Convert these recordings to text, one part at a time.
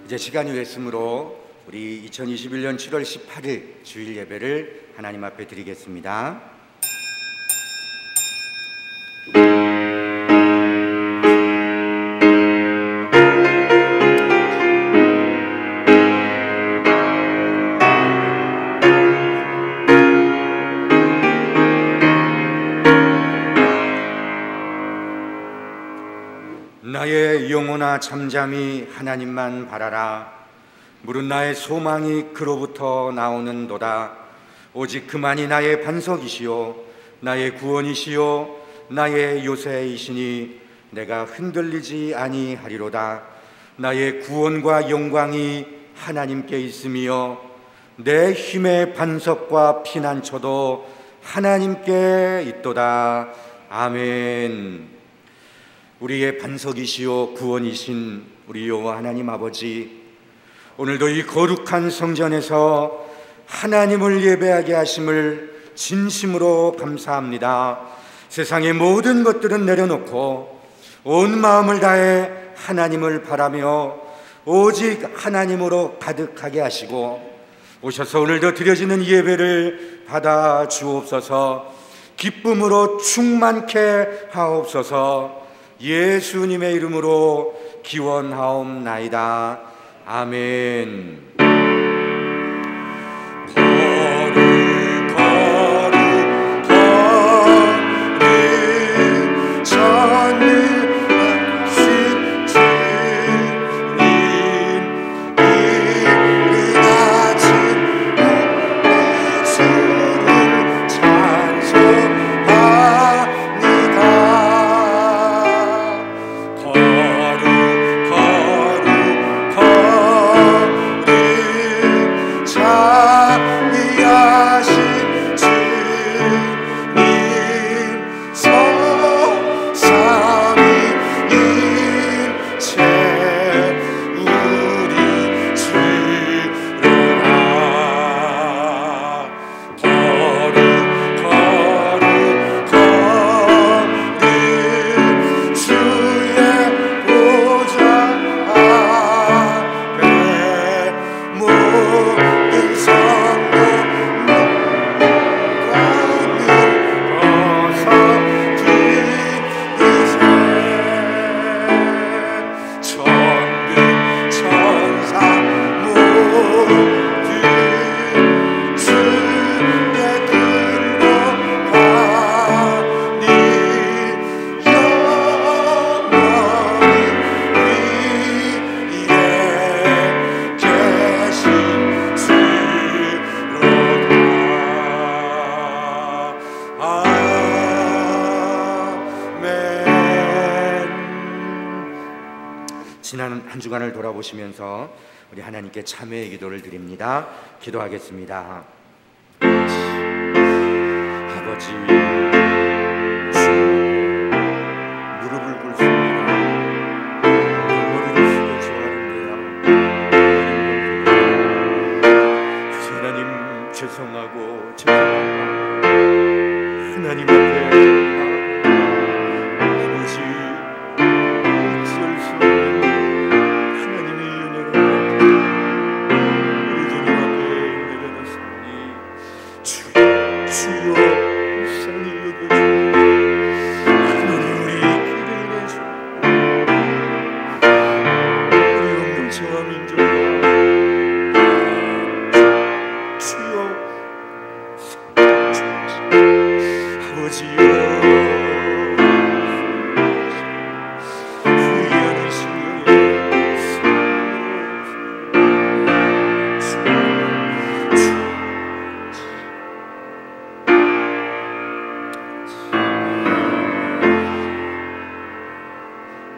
이제 시간이 됐으므로 우리 2021년 7월 18일 주일 예배를 하나님 앞에 드리겠습니다. 나의 영혼아 잠잠히 하나님만 바라라. 물은 나의 소망이 그로부터 나오는도다. 오직 그만이 나의 반석이시요 나의 구원이시요 나의 요새이시니 내가 흔들리지 아니하리로다. 나의 구원과 영광이 하나님께 있으며 내 힘의 반석과 피난처도 하나님께 있도다. 아멘. 우리의 반석이시요 구원이신 우리 여호와 하나님 아버지, 오늘도 이 거룩한 성전에서 하나님을 예배하게 하심을 진심으로 감사합니다. 세상의 모든 것들은 내려놓고 온 마음을 다해 하나님을 바라며 오직 하나님으로 가득하게 하시고 오셔서 오늘도 드려지는 예배를 받아 주옵소서. 기쁨으로 충만케 하옵소서. 예수님의 이름으로 기원하옵나이다. 아멘. 지난 한 주간을 돌아보시면서 우리 하나님께 참회의 기도를 드립니다. 기도하겠습니다. 아버지, 무릎을 꿇습니다. 머리를 숙여 좋아합니다. 하나님 죄송하고 하나님 앞에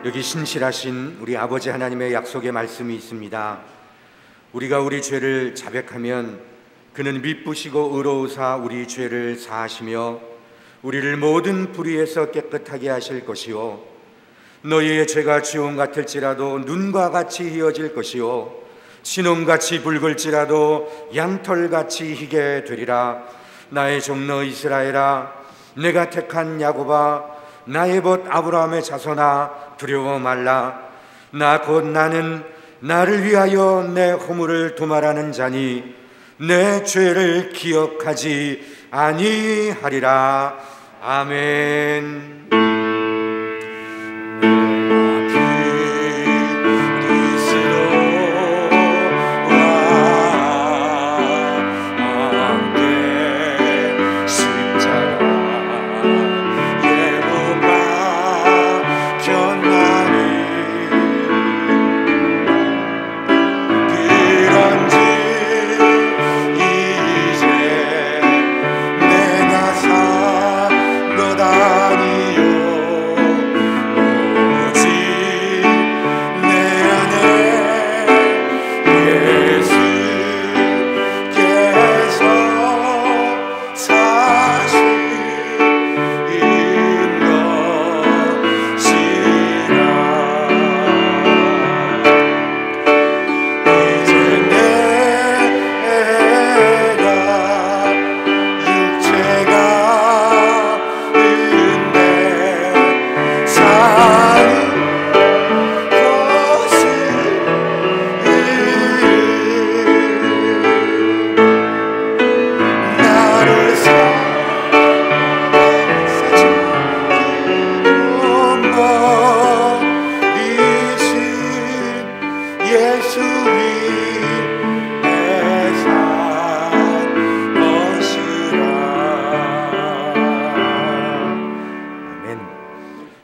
여기 신실하신 우리 아버지 하나님의 약속의 말씀이 있습니다. 우리가 우리 죄를 자백하면 그는 미쁘시고 의로우사 우리 죄를 사하시며 우리를 모든 불의에서 깨끗하게 하실 것이요 너희의 죄가 지홍 같을지라도 눈과 같이 희어질 것이요 진홍같이 붉을지라도 양털같이 희게 되리라. 나의 종너 이스라엘아, 내가 택한 야곱아, 나의 벗 아브라함의 자손아, 두려워 말라. 나 곧 나는 나를 위하여 내 허물을 도말하는 자니 내 죄를 기억하지 아니하리라. 아멘.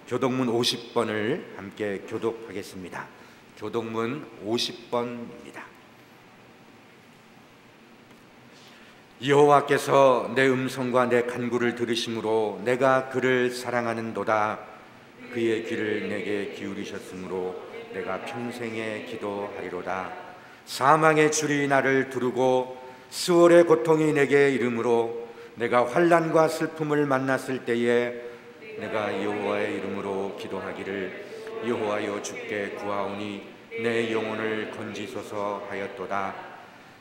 교독문 50번을 함께 교독하겠습니다. 교독문 50번입니다. 여호와께서 내 음성과 내 간구를 들으심으로 내가 그를 사랑하는도다. 그의 귀를 내게 기울이셨으므로 내가 평생에 기도하리로다. 사망의 줄이 나를 두르고 수월의 고통이 내게 이르므로 내가 환난과 슬픔을 만났을 때에 내가 여호와의 이름으로 기도하기를 여호와여 주께 구하오니 내 영혼을 건지소서 하였도다.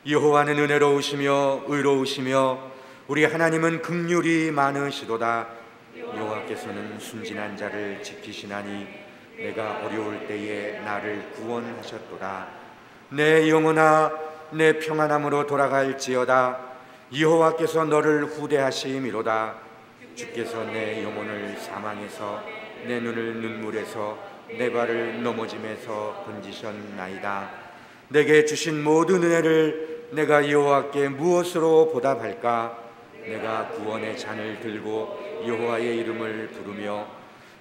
여호와는 은혜로우시며 의로우시며 우리 하나님은 긍휼이 많으시도다. 여호와께서는 순진한 자를 지키시나니 내가 어려울 때에 나를 구원하셨도다. 내 영혼아 내 평안함으로 돌아갈지어다. 여호와께서 너를 후대하심이로다. 주께서 내 영혼을 사망에서 내 눈을 눈물에서 내 발을 넘어짐에서 건지셨나이다. 내게 주신 모든 은혜를 내가 여호와께 무엇으로 보답할까? 내가 구원의 잔을 들고 여호와의 이름을 부르며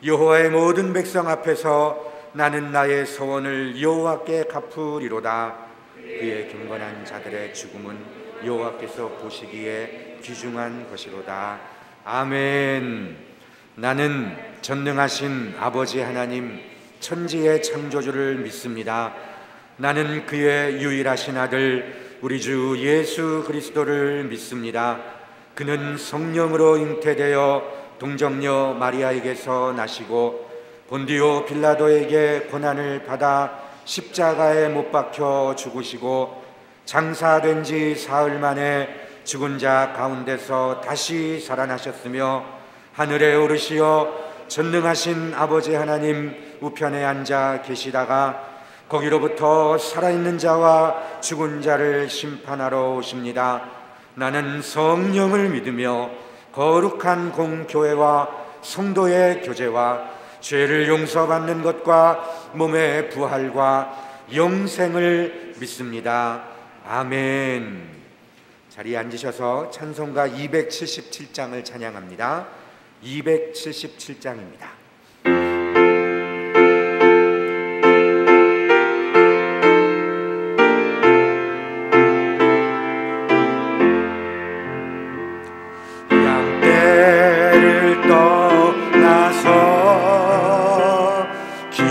여호와의 모든 백성 앞에서 나는 나의 서원을 여호와께 갚으리로다. 그의 경건한 자들의 죽음은 여호와께서 보시기에 귀중한 것이로다. 아멘. 나는 전능하신 아버지 하나님 천지의 창조주를 믿습니다. 나는 그의 유일하신 아들 우리 주 예수 그리스도를 믿습니다. 그는 성령으로 잉태되어 동정녀 마리아에게서 나시고 본디오 빌라도에게 고난을 받아 십자가에 못 박혀 죽으시고 장사된 지 사흘 만에 죽은 자 가운데서 다시 살아나셨으며 하늘에 오르시어 전능하신 아버지 하나님 우편에 앉아 계시다가 거기로부터 살아있는 자와 죽은 자를 심판하러 오십니다. 나는 성령을 믿으며 거룩한 공교회와 성도의 교제와 죄를 용서받는 것과 몸의 부활과 영생을 믿습니다. 아멘. 자리에 앉으셔서 찬송가 277장을 찬양합니다. 277장입니다. 양떼를 떠나서 길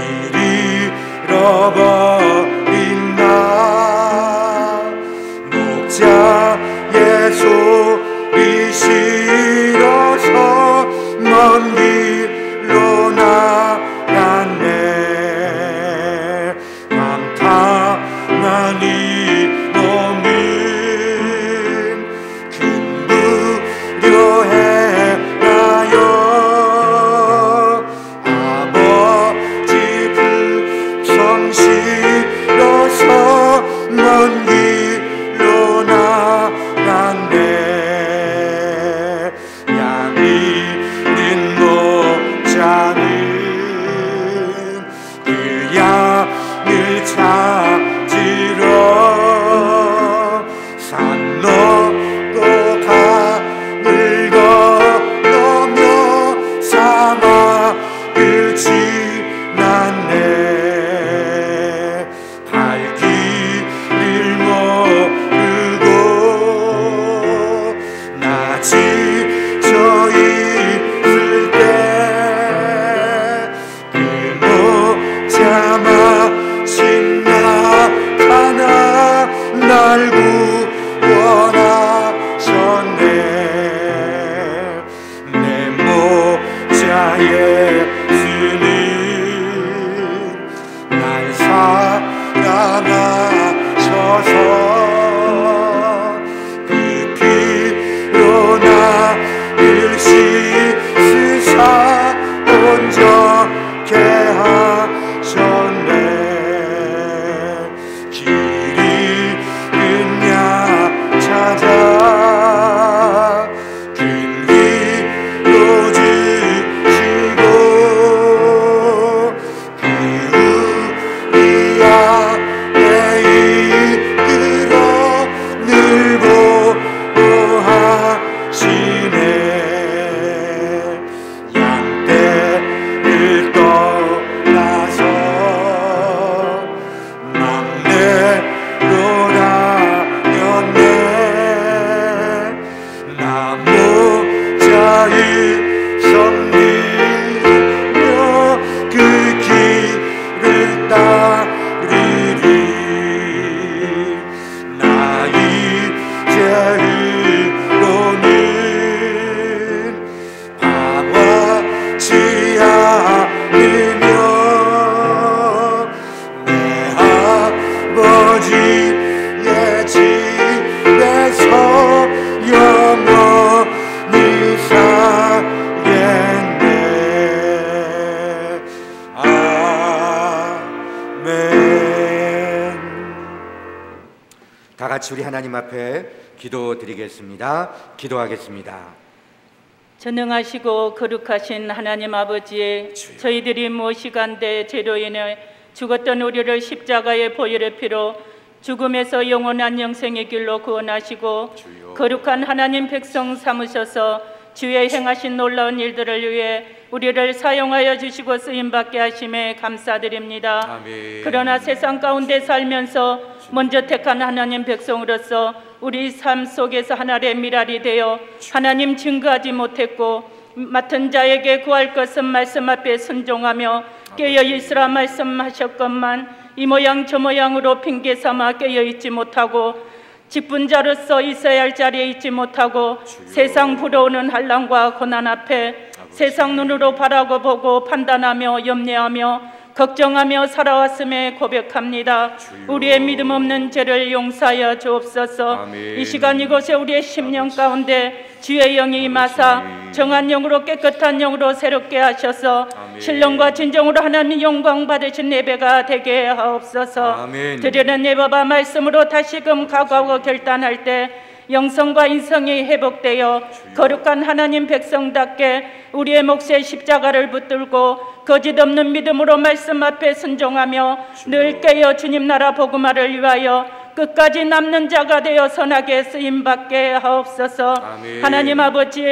잃어버린 나 목자의 소리 싫어서 먼 길로 나갔네. 방탕한 이놈은 큰 두려해 나요. 아버지 불성 싫어서 찾으러 산 넘고 강을 건너며 사막을 지났네. 갈 길을 모르고 나 지쳐 있을 때 그 목자 마침 나타나 날 구원하셨네. 내 목자 예수는 날 사랑하셔서 그 피로 나를 씻으사 온전케 하셨네. 길 잃은 양 찾아 길 위로 주시고 그 우리 앞에 이끌어 늘 보호하시네. 양떼를 떠나서 막내로 다녔네. 나 목자의 섬기며 그 길을 따르리. 나 이제 의로는 방황치 않으며 내 아버지의 집에서 영원히 살겠네. 아멘. 다 같이 우리 하나님 앞에 기도드리겠습니다. 기도하겠습니다. 전능하시고 거룩하신 하나님 아버지, 저희들이 무엇이간데 죄로 인해 죽었던 우리를 십자가의 보혈의 피로 죽음에서 영원한 영생의 길로 구원하시고 거룩한 하나님 백성 삼으셔서 주의 행하신 놀라운 일들을 위해 우리를 사용하여 주시고 쓰임받게 하심에 감사드립니다. 아멘. 그러나 세상 가운데 살면서 먼저 택한 하나님 백성으로서 우리 삶 속에서 하나의 미랄이 되어 하나님 증거하지 못했고 맡은 자에게 구할 것은 말씀 앞에 순종하며 깨어있으라 말씀하셨건만 이 모양 저 모양으로 핑계 삼아 깨어있지 못하고 직분자로서 있어야 할 자리에 있지 못하고 세상 불어오는 환난과 고난 앞에 세상 눈으로 바라고 보고 판단하며 염려하며 걱정하며 살아왔음에 고백합니다. 우리의 믿음 없는 죄를 용서하여 주옵소서. 아멘. 이 시간 이곳에 우리의 심령 가운데 주의 영이 임하사 정한 영으로 깨끗한 영으로 새롭게 하셔서 아멘. 신령과 진정으로 하나님 영광 받으신 예배가 되게 하옵소서. 아멘. 드리는 예배와 말씀으로 다시금 각오하고 결단할 때 영성과 인성이 회복되어 거룩한 하나님 백성답게 우리의 몫에 십자가를 붙들고 거짓 없는 믿음으로 말씀 앞에 순종하며 늘 깨어 주님 나라 복음화를 위하여 끝까지 남는 자가 되어 선하게 쓰임받게 하옵소서. 아멘. 하나님 아버지,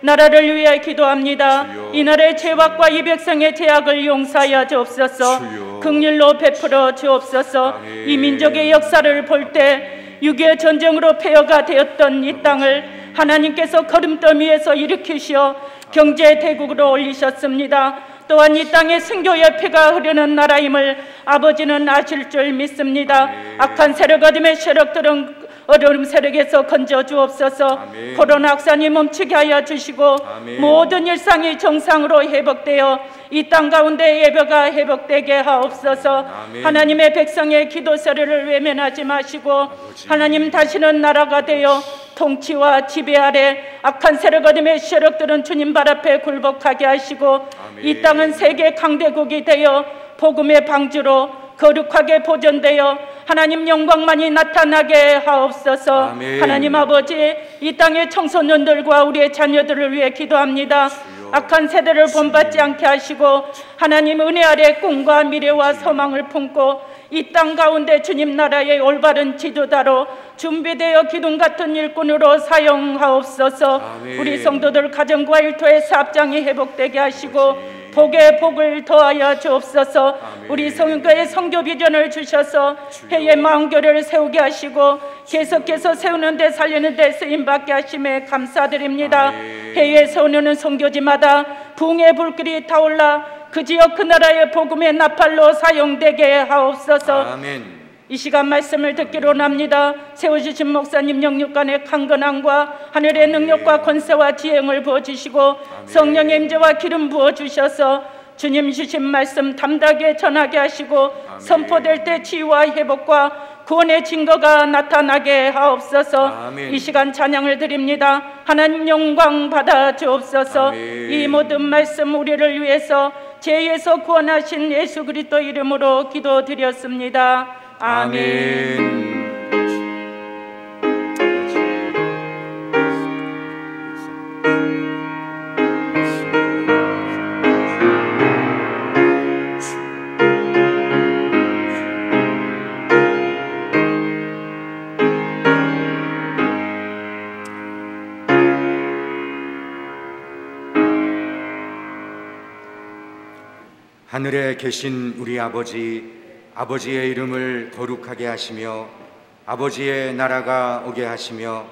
나라를 위해 기도합니다. 주여. 이 나라의 죄악과 이 백성의 죄악을 용서하여 주옵소서. 주여. 긍휼로 베풀어 주옵소서. 아멘. 이 민족의 역사를 볼 때 6.25 전쟁으로 폐허가 되었던 이 땅을 하나님께서 거름더미에서 일으키시어 경제 대국으로 올리셨습니다. 또한 이 땅에 순교의 피가 흐르는 나라임을 아버지는 아실 줄 믿습니다. 악한 세력 어둠의 세력들은 어려움 세력에서 건져 주옵소서. 아멘. 코로나 확산이 멈추게 하여 주시고 아멘. 모든 일상이 정상으로 회복되어 이 땅 가운데 예배가 회복되게 하옵소서. 아멘. 하나님의 백성의 기도 소리를 외면하지 마시고 아버지. 하나님 다시는 나라가 되어 통치와 지배 아래 악한 세력 어둠의 세력들은 주님 발 앞에 굴복하게 하시고 아멘. 이 땅은 세계 강대국이 되어 복음의 방주로 거룩하게 보존되어 하나님 영광만이 나타나게 하옵소서. 아멘. 하나님 아버지, 이 땅의 청소년들과 우리의 자녀들을 위해 기도합니다. 악한 세대를 본받지 않게 하시고 하나님 은혜 아래 꿈과 미래와 소망을 품고 이 땅 가운데 주님 나라의 올바른 지도자로 준비되어 기둥 같은 일꾼으로 사용하옵소서. 아멘. 우리 성도들 가정과 일터의 사업장이 회복되게 하시고 복에 복을 더하여 주옵소서. 아멘. 우리 성교의 성교 비전을 주셔서 해의 마음교회를 세우게 하시고 계속해서 세우는 데 살리는 데 쓰임받게 하심에 감사드립니다. 아멘. 해에 세우는 성교지마다 부흥의 불길이 타올라 그 지역 그 나라의 복음의 나팔로 사용되게 하옵소서. 아멘. 이 시간 말씀을 듣기로 납니다. 세워주신 목사님 영육간의 강건함과 하늘의 능력과 권세와 지혜를 부어주시고 성령의 임재와 기름 부어주셔서 주님 주신 말씀 담대하게 전하게 하시고 선포될 때 치유와 회복과 구원의 증거가 나타나게 하옵소서. 아멘. 이 시간 찬양을 드립니다. 하나님 영광 받아 주옵소서. 아멘. 이 모든 말씀 우리를 위해서 죄에서 구원하신 예수 그리스도 이름으로 기도드렸습니다. 아멘. 하늘에 계신 우리 아버지의 이름을 거룩하게 하시며 아버지의 나라가 오게 하시며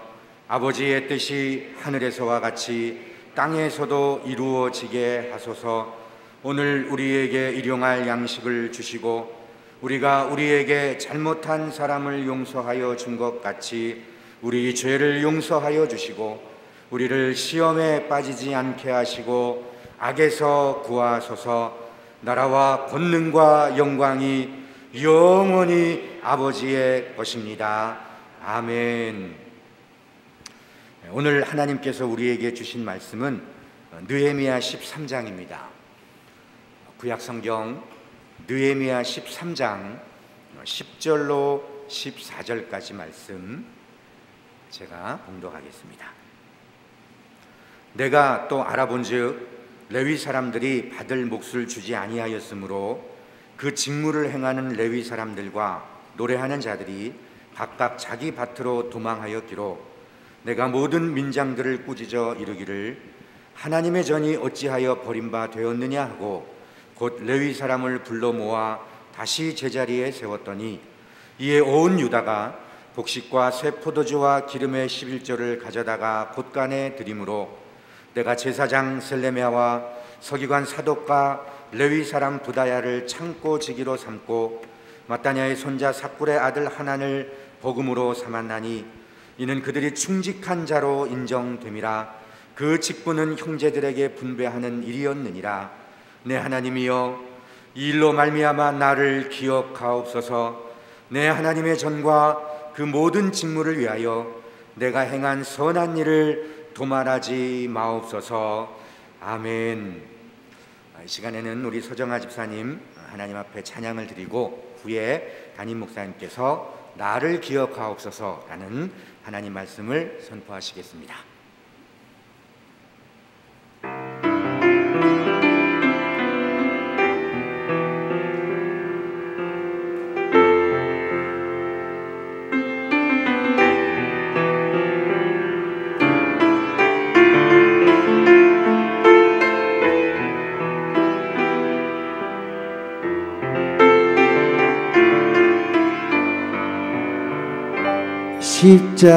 아버지의 뜻이 하늘에서와 같이 땅에서도 이루어지게 하소서. 오늘 우리에게 일용할 양식을 주시고 우리가 우리에게 잘못한 사람을 용서하여 준 것 같이 우리 죄를 용서하여 주시고 우리를 시험에 빠지지 않게 하시고 악에서 구하소서. 나라와 권능과 영광이 영원히 아버지의 것입니다. 아멘. 오늘 하나님께서 우리에게 주신 말씀은 느헤미야 13장입니다. 구약성경 느헤미야 13장 10절로 14절까지 말씀 제가 봉독하겠습니다. 내가 또 알아본즉 레위 사람들이 받을 몫을 주지 아니하였으므로 그 직무를 행하는 레위 사람들과 노래하는 자들이 각각 자기 밭으로 도망하였기로 내가 모든 민장들을 꾸짖어 이르기를 하나님의 전이 어찌하여 버림바 되었느냐 하고 곧 레위 사람을 불러 모아 다시 제자리에 세웠더니 이에 온 유다가 곡식과 새 포도주와 기름의 11조를 가져다가 곳간에 드림으로 내가 제사장 셀레미야와 서기관 사독과 레위 사람 부다야를 창고 지기로 삼고 마따냐의 손자 삭굴의 아들 하난을 복음으로 삼았나니 이는 그들이 충직한 자로 인정됨이라. 그 직분은 형제들에게 분배하는 일이었느니라. 내 하나님이여 이 일로 말미암아 나를 기억하옵소서. 내 하나님의 전과 그 모든 직무를 위하여 내가 행한 선한 일을 도말하지 마옵소서. 아멘. 이 시간에는 우리 서정아 집사님 하나님 앞에 찬양을 드리고 후에 담임 목사님께서 나를 기억하옵소서라는 하나님 말씀을 선포하시겠습니다.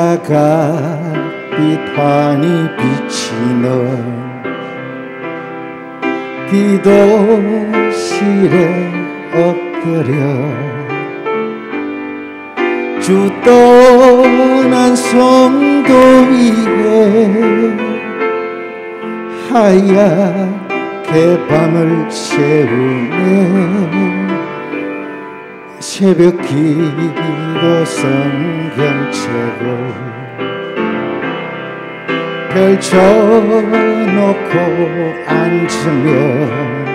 십자가빛 환히 비치는 기도실에 엎드려 주 떠난 성도 위에 하얗게 밤을 새우네. 새벽 기도 성경책을 펼쳐놓고 앉으면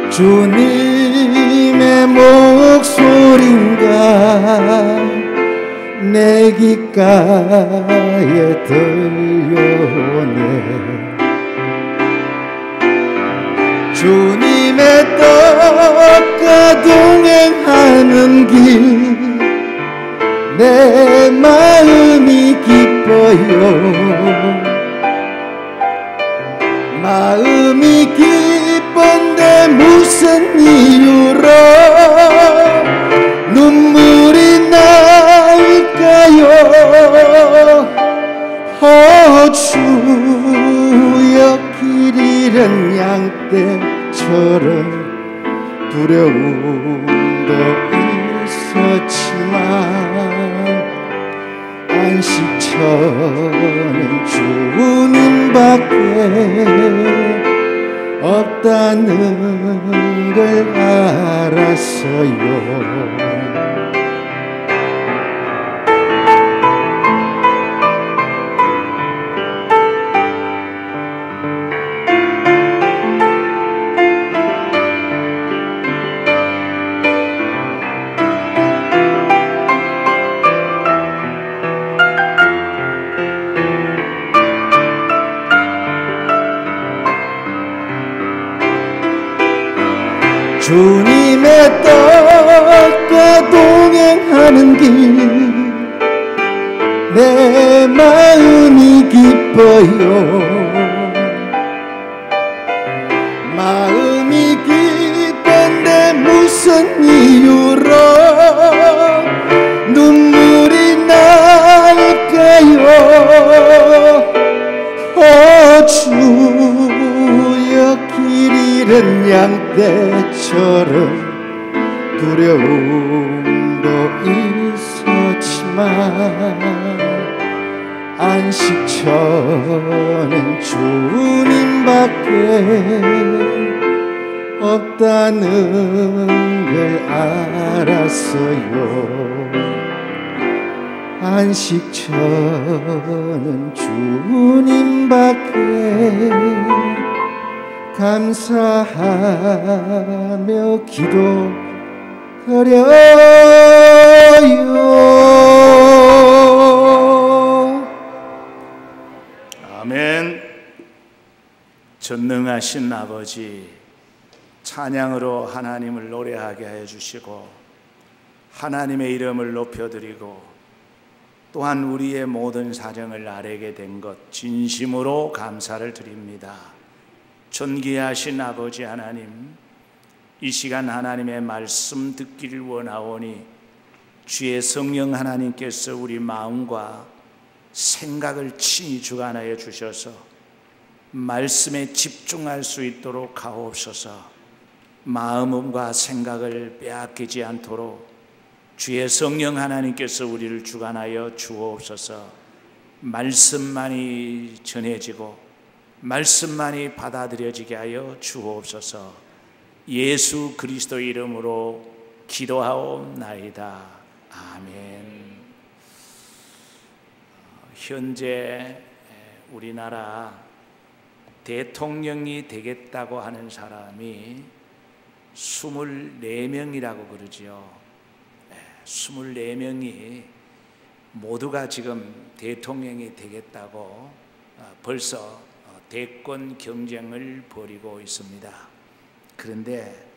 주님의 목소리가 내 귓가에 들려오네. 주님의 뜻과 동행하는 길 내 마음이 기뻐요. 마음이 기쁜데 무슨 이유로 눈물이 날까요? 주여 길 잃은 양떼처럼 두려움도 있었지만 안식처는 주님밖에 없다는 걸 알았어요. 주님의 뜻과 동행하는 길 내 마음이 기뻐요. 마음이 기쁜데 무슨 이유로 눈물이 날까요? 주여 길 잃은 양떼처럼 두려움도 있었지만 안식처는 주님밖에 없다는 걸 알았어요. 안식처는 주님밖에 감사하며 기도드려요. 아멘. 전능하신 아버지, 찬양으로 하나님을 노래하게 하여 주시고 하나님의 이름을 높여드리고 또한 우리의 모든 사정을 아뢰게 된 것 진심으로 감사를 드립니다. 존귀하신 아버지 하나님, 이 시간 하나님의 말씀 듣기를 원하오니 주의 성령 하나님께서 우리 마음과 생각을 친히 주관하여 주셔서 말씀에 집중할 수 있도록 하옵소서. 마음과 생각을 빼앗기지 않도록 주의 성령 하나님께서 우리를 주관하여 주옵소서. 말씀만이 전해지고 말씀만이 받아들여지게 하여 주옵소서. 예수 그리스도 이름으로 기도하옵나이다. 아멘. 현재 우리나라 대통령이 되겠다고 하는 사람이 24명이라고 그러지요. 24명이 모두가 지금 대통령이 되겠다고 벌써 대권 경쟁을 벌이고 있습니다. 그런데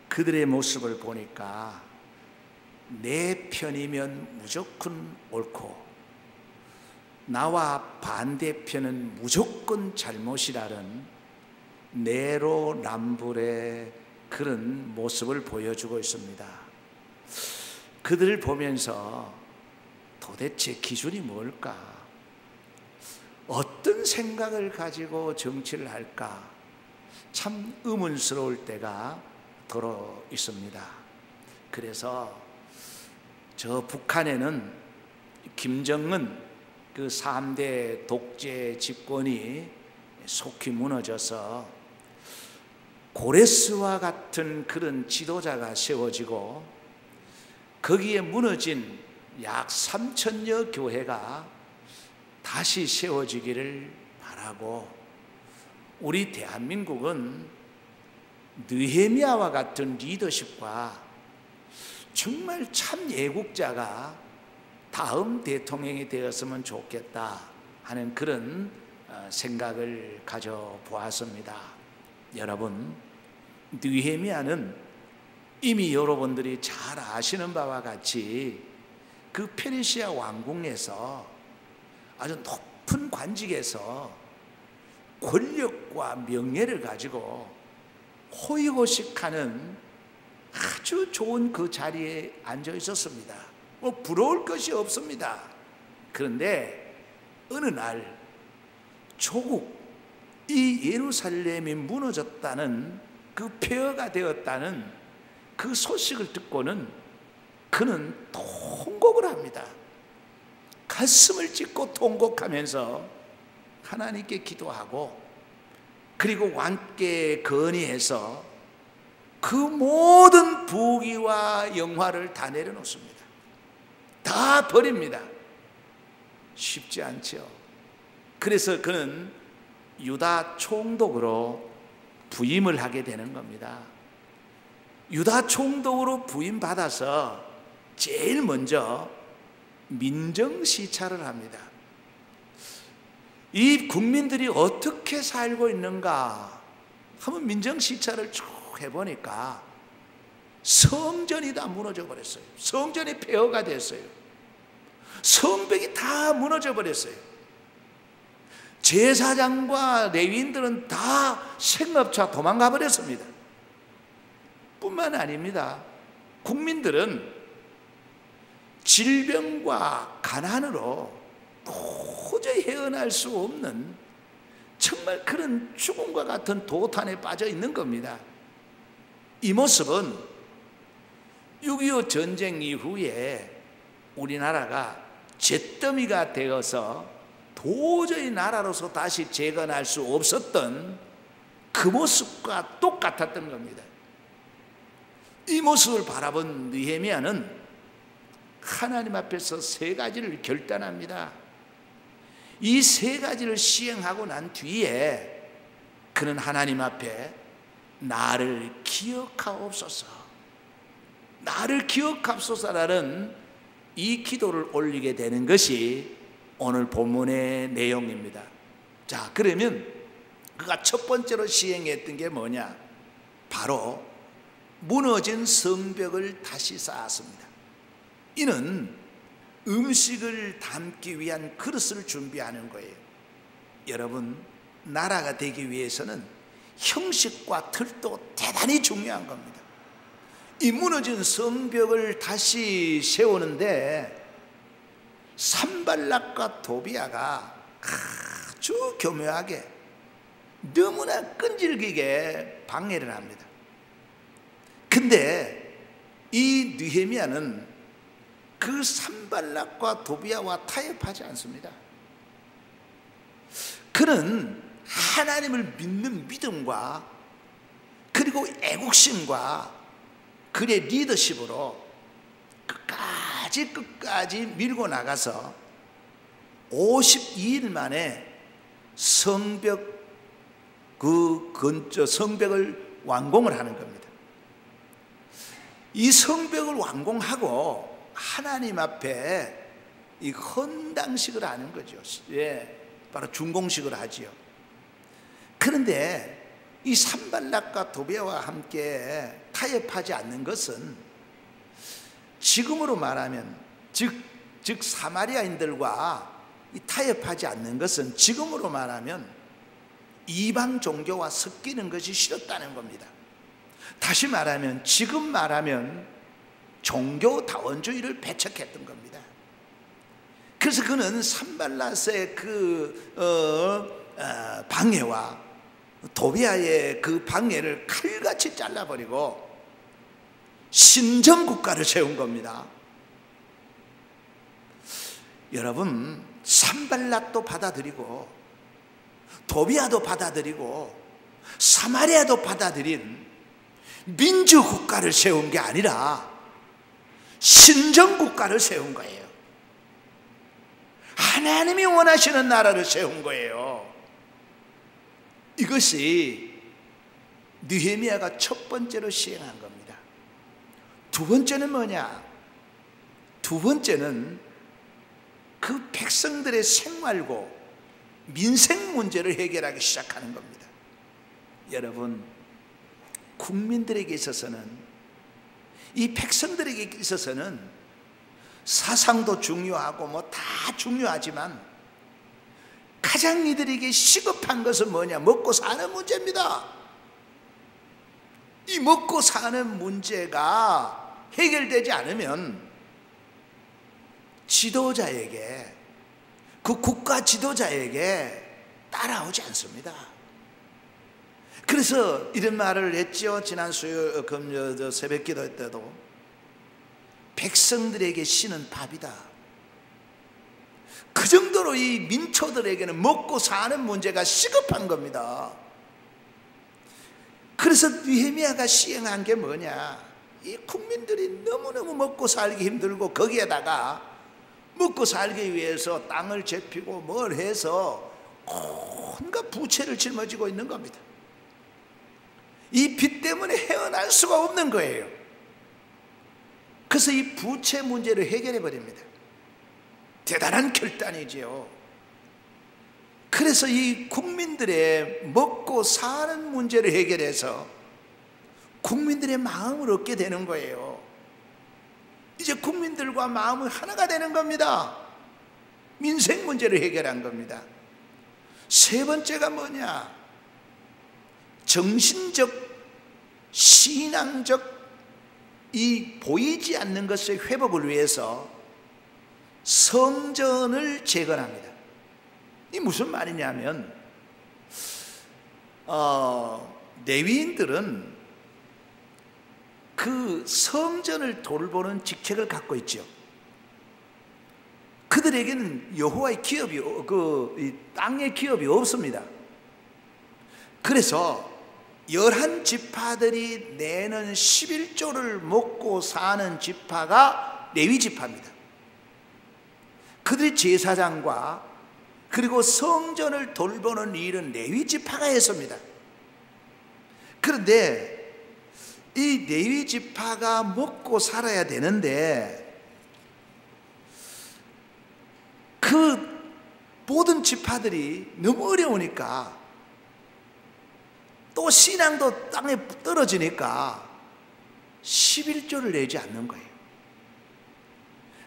그들의 모습을 보니까 내 편이면 무조건 옳고 나와 반대편은 무조건 잘못이라는 내로남불의 그런 모습을 보여주고 있습니다. 그들을 보면서 도대체 기준이 뭘까? 어떤 생각을 가지고 정치를 할까? 참 의문스러울 때가 더러 있습니다. 그래서 저 북한에는 김정은 그 3대 독재 집권이 속히 무너져서 고레스와 같은 그런 지도자가 세워지고 거기에 무너진 약 3,000여 교회가 다시 세워지기를 바라고, 우리 대한민국은 느헤미야와 같은 리더십과 정말 참 애국자가 다음 대통령이 되었으면 좋겠다 하는 그런 생각을 가져보았습니다. 여러분, 느헤미야는 이미 여러분들이 잘 아시는 바와 같이 그 페르시아 왕궁에서 아주 높은 관직에서 권력과 명예를 가지고 호의호식하는 아주 좋은 그 자리에 앉아 있었습니다. 뭐 부러울 것이 없습니다. 그런데 어느 날 조국 이 예루살렘이 무너졌다는 그 폐허가 되었다는 그 소식을 듣고는 그는 통곡을 합니다. 가슴을 찢고 통곡하면서 하나님께 기도하고 그리고 왕께 건의해서 그 모든 부귀와 영화를 다 내려놓습니다. 다 버립니다. 쉽지 않죠. 그래서 그는 유다 총독으로 부임을 하게 되는 겁니다. 유다 총독으로 부임받아서 제일 먼저 민정시찰을 합니다. 이 국민들이 어떻게 살고 있는가 한번 민정시찰을 쭉 해보니까 성전이 다 무너져 버렸어요. 성전이 폐허가 됐어요. 성벽이 다 무너져 버렸어요. 제사장과 레위인들은 다 생업차 도망가 버렸습니다. 뿐만 아닙니다. 국민들은 질병과 가난으로 도저히 헤어날 수 없는 정말 그런 죽음과 같은 도탄에 빠져 있는 겁니다. 이 모습은 6.25 전쟁 이후에 우리나라가 잿더미가 되어서 도저히 나라로서 다시 재건할 수 없었던 그 모습과 똑같았던 겁니다. 이 모습을 바라본 느헤미야는 하나님 앞에서 세 가지를 결단합니다. 이 세 가지를 시행하고 난 뒤에 그는 하나님 앞에 나를 기억하옵소서, 나를 기억하옵소서라는 이 기도를 올리게 되는 것이 오늘 본문의 내용입니다. 자, 그러면 그가 첫 번째로 시행했던 게 뭐냐? 바로 무너진 성벽을 다시 쌓았습니다. 이는 음식을 담기 위한 그릇을 준비하는 거예요. 여러분, 나라가 되기 위해서는 형식과 틀도 대단히 중요한 겁니다. 이 무너진 성벽을 다시 세우는데 산발락과 도비아가 아주 교묘하게 너무나 끈질기게 방해를 합니다. 근데 이 느헤미야는 그 산발락과 도비아와 타협하지 않습니다. 그는 하나님을 믿는 믿음과 그리고 애국심과 그의 리더십으로 끝까지 밀고 나가서 52일 만에 성벽을 완공을 하는 겁니다. 이 성벽을 완공하고 하나님 앞에 이 헌당식을 하는 거죠. 예, 바로 준공식을 하지요. 그런데 이 산발락과 도비아와 함께 타협하지 않는 것은 지금으로 말하면 즉 사마리아인들과 이 타협하지 않는 것은 지금으로 말하면 이방 종교와 섞이는 것이 싫었다는 겁니다. 다시 말하면 지금 말하면 종교다원주의를 배척했던 겁니다. 그래서 그는 산발랏의 방해와 도비아의 그 방해를 칼같이 잘라버리고 신정국가를 세운 겁니다. 여러분, 산발랏도 받아들이고 도비아도 받아들이고 사마리아도 받아들인 민주국가를 세운 게 아니라 신정국가를 세운 거예요. 하나님이 원하시는 나라를 세운 거예요. 이것이 느헤미야가 첫 번째로 시행한 겁니다. 두 번째는 뭐냐? 두 번째는 그 백성들의 생활고 민생 문제를 해결하기 시작하는 겁니다. 여러분, 국민들에게 있어서는, 이 백성들에게 있어서는 사상도 중요하고 뭐 다 중요하지만 가장 이들에게 시급한 것은 뭐냐? 먹고 사는 문제입니다. 이 먹고 사는 문제가 해결되지 않으면 지도자에게, 그 국가 지도자에게 따라오지 않습니다. 그래서 이런 말을 했죠. 지난 수요일 금요 새벽 기도 때도 백성들에게 신은 밥이다. 그 정도로 이 민초들에게는 먹고 사는 문제가 시급한 겁니다. 그래서 느헤미야가 시행한 게 뭐냐? 이 국민들이 너무너무 먹고 살기 힘들고 거기에다가 먹고 살기 위해서 땅을 재피고 뭘 해서 온갖 부채를 짊어지고 있는 겁니다. 이 빚 때문에 헤어날 수가 없는 거예요. 그래서 이 부채 문제를 해결해 버립니다. 대단한 결단이지요. 그래서 이 국민들의 먹고 사는 문제를 해결해서 국민들의 마음을 얻게 되는 거예요. 이제 국민들과 마음이 하나가 되는 겁니다. 민생 문제를 해결한 겁니다. 세 번째가 뭐냐? 정신적, 신앙적 이 보이지 않는 것의 회복을 위해서 성전을 재건합니다. 이 무슨 말이냐면 레위인들은 그 성전을 돌보는 직책을 갖고 있죠. 그들에게는 여호와의 기업이, 이 땅의 기업이 없습니다. 그래서 11지파들이 내는 11조를 먹고 사는 지파가 레위 지파입니다. 그들이 제사장과 그리고 성전을 돌보는 일은 레위 지파가 했습니다. 그런데 이 레위 지파가 먹고 살아야 되는데 그 모든 지파들이 너무 어려우니까 또 신앙도 땅에 떨어지니까 11조를 내지 않는 거예요.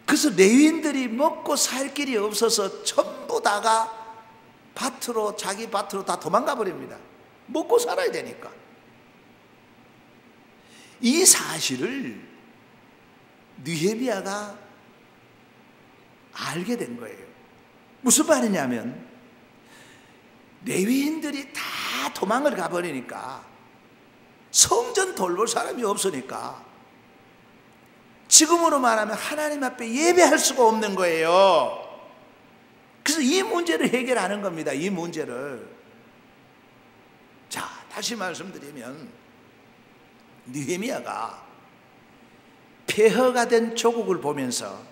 그래서 레위인들이 먹고 살 길이 없어서 전부 다가 밭으로, 자기 밭으로 다 도망가 버립니다. 먹고 살아야 되니까. 이 사실을 느헤미야가 알게 된 거예요. 무슨 말이냐면 레위인들이 다 도망을 가버리니까 성전 돌볼 사람이 없으니까 지금으로 말하면 하나님 앞에 예배할 수가 없는 거예요. 그래서 이 문제를 해결하는 겁니다. 이 문제를. 자, 다시 말씀드리면 느헤미야가 폐허가 된 조국을 보면서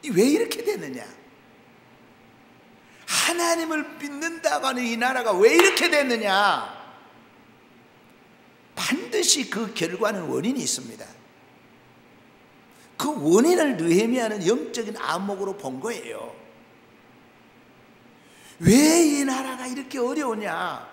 왜 이렇게 됐느냐? 하나님을 믿는다고 하는 이 나라가 왜 이렇게 됐느냐? 반드시 그 결과는 원인이 있습니다. 그 원인을 느헤미야는 영적인 안목으로 본 거예요. 왜 이 나라가 이렇게 어려우냐?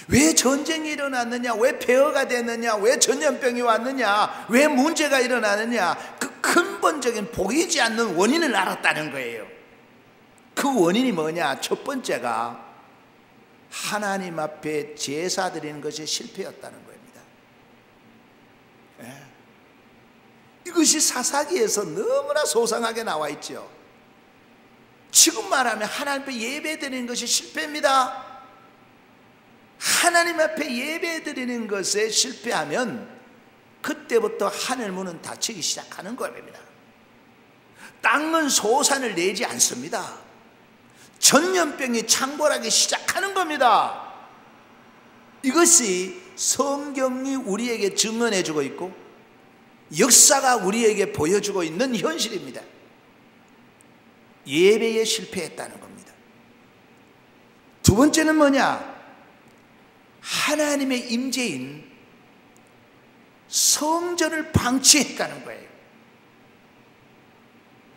왜 전쟁이 일어났느냐? 왜 폐허가 됐느냐? 왜 전염병이 왔느냐? 왜 문제가 일어나느냐? 그 근본적인 보이지 않는 원인을 알았다는 거예요. 그 원인이 뭐냐? 첫 번째가 하나님 앞에 제사 드리는 것이 실패였다는 겁니다. 예. 이것이 사사기에서 너무나 소상하게 나와 있죠. 지금 말하면 하나님 앞에 예배 드리는 것이 실패입니다. 하나님 앞에 예배 드리는 것에 실패하면 그때부터 하늘 문은 닫히기 시작하는 겁니다. 땅은 소산을 내지 않습니다. 전염병이 창궐하기 시작하는 겁니다. 이것이 성경이 우리에게 증언해주고 있고 역사가 우리에게 보여주고 있는 현실입니다. 예배에 실패했다는 겁니다. 두 번째는 뭐냐? 하나님의 임재인 성전을 방치했다는 거예요.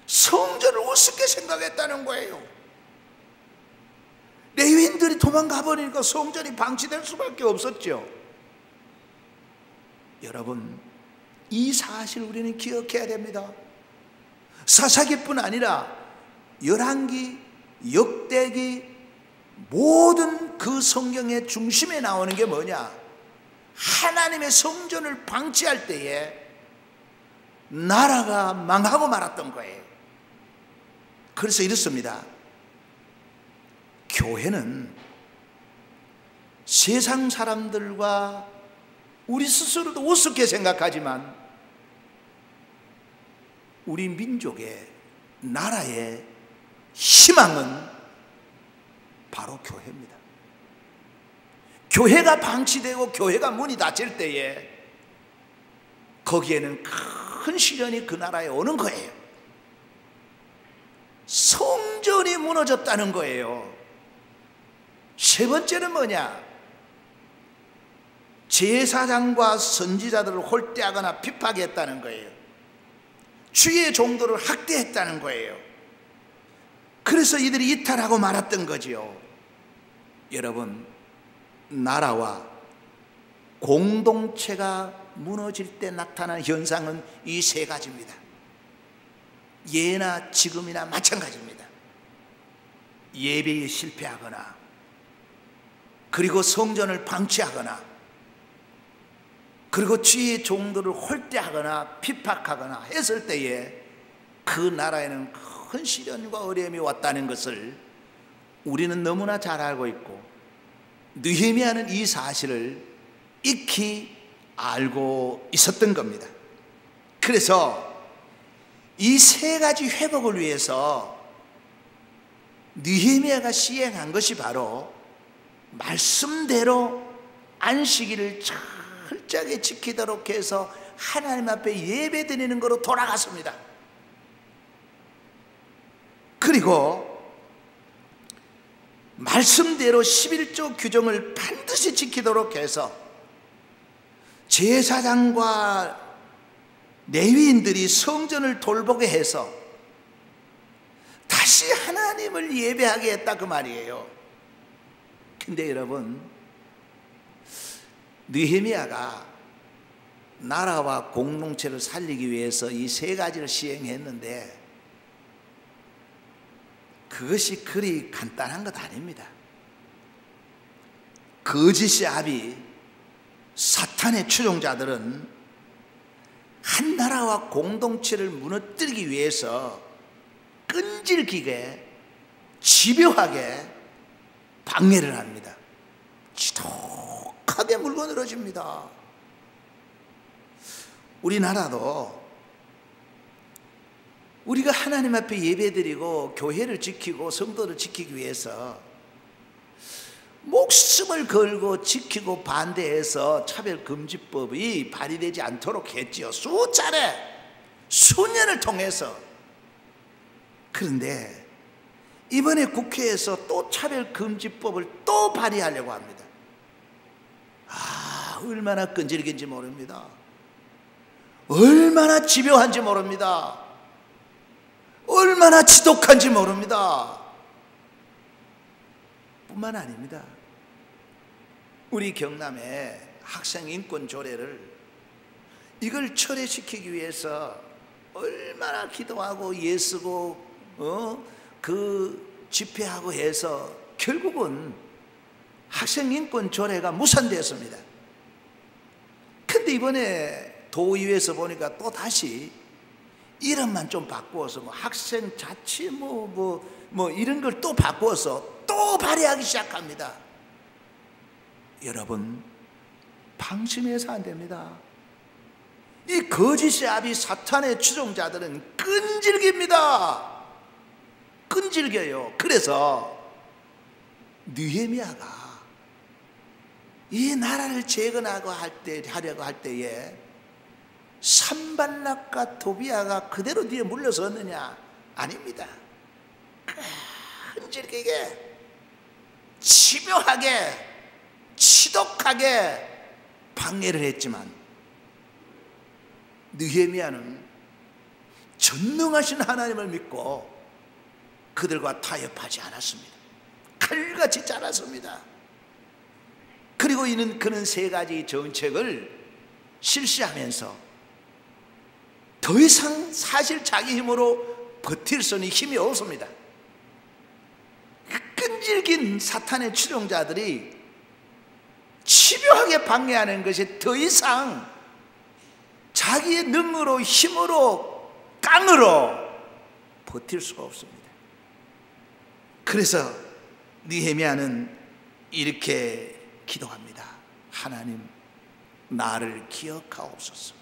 성전을 우습게 생각했다는 거예요. 레위인들이 도망가 버리니까 성전이 방치될 수밖에 없었죠. 여러분, 이 사실 우리는 기억해야 됩니다. 사사기뿐 아니라 열왕기, 역대기, 모든 그 성경의 중심에 나오는 게 뭐냐? 하나님의 성전을 방치할 때에 나라가 망하고 말았던 거예요. 그래서 이렇습니다. 교회는 세상 사람들과 우리 스스로도 우습게 생각하지만 우리 민족의 나라의 희망은 바로 교회입니다. 교회가 방치되고 교회가 문이 닫힐 때에 거기에는 큰 시련이 그 나라에 오는 거예요. 성전이 무너졌다는 거예요. 세 번째는 뭐냐? 제사장과 선지자들을 홀대하거나 핍박했다는 거예요. 주의 종들을 학대했다는 거예요. 그래서 이들이 이탈하고 말았던 거지요. 여러분, 나라와 공동체가 무너질 때 나타나는 현상은 이 세 가지입니다. 예나 지금이나 마찬가지입니다. 예배에 실패하거나, 그리고 성전을 방치하거나, 그리고 주의 종들을 홀대하거나 핍박하거나 했을 때에 그 나라에는 큰 시련과 어려움이 왔다는 것을 우리는 너무나 잘 알고 있고, 느헤미야는 이 사실을 익히 알고 있었던 겁니다. 그래서 이 세 가지 회복을 위해서 느헤미야가 시행한 것이 바로 말씀대로 안식일을 철저하게 지키도록 해서 하나님 앞에 예배 드리는 것으로 돌아갔습니다. 그리고 말씀대로 11조 규정을 반드시 지키도록 해서 제사장과 레위인들이 성전을 돌보게 해서 다시 하나님을 예배하게 했다, 그 말이에요. 근데 여러분, 느헤미야가 나라와 공동체를 살리기 위해서 이 세 가지를 시행했는데 그것이 그리 간단한 것 아닙니다. 거짓의 아비 사탄의 추종자들은 한 나라와 공동체를 무너뜨리기 위해서 끈질기게 집요하게 방해를 합니다. 지독하게 물고 늘어집니다. 우리나라도 우리가 하나님 앞에 예배드리고 교회를 지키고 성도를 지키기 위해서 목숨을 걸고 지키고 반대해서 차별금지법이 발의되지 않도록 했지요. 수차례, 수년을 통해서. 그런데 이번에 국회에서 또 차별금지법을 또 발의하려고 합니다. 얼마나 끈질긴지 모릅니다. 얼마나 집요한지 모릅니다. 얼마나 지독한지 모릅니다. 뿐만 아닙니다. 우리 경남의 학생 인권 조례를 이걸 철회시키기 위해서 얼마나 기도하고 예쓰고 그 집회하고 해서 결국은 학생 인권 조례가 무산되었습니다. 근데 이번에 도의회에서 보니까 또 다시 이름만 좀 바꾸어서 학생 자치 이런 걸 또 바꾸어서 또 발의하기 시작합니다. 여러분, 방심해서 안 됩니다. 이 거짓의 아비 사탄의 추종자들은 끈질깁니다. 끈질겨요. 그래서 느헤미야가 이 나라를 재건하고 하려고 할 때에 산발락과 도비아가 그대로 뒤에 물러섰느냐? 아닙니다. 끈질기게, 집요하게, 지독하게 방해를 했지만 느헤미야는 전능하신 하나님을 믿고 그들과 타협하지 않았습니다. 칼같이 자랐습니다. 그리고 그는 세 가지 정책을 실시하면서 더 이상 사실 자기 힘으로 버틸 수 있는 힘이 없습니다. 끈질긴 사탄의 추종자들이 집요하게 방해하는 것이 더 이상 자기의 능으로, 힘으로, 깡으로 버틸 수가 없습니다. 그래서 느헤미야는 이렇게 기도합니다. 하나님, 나를 기억하옵소서.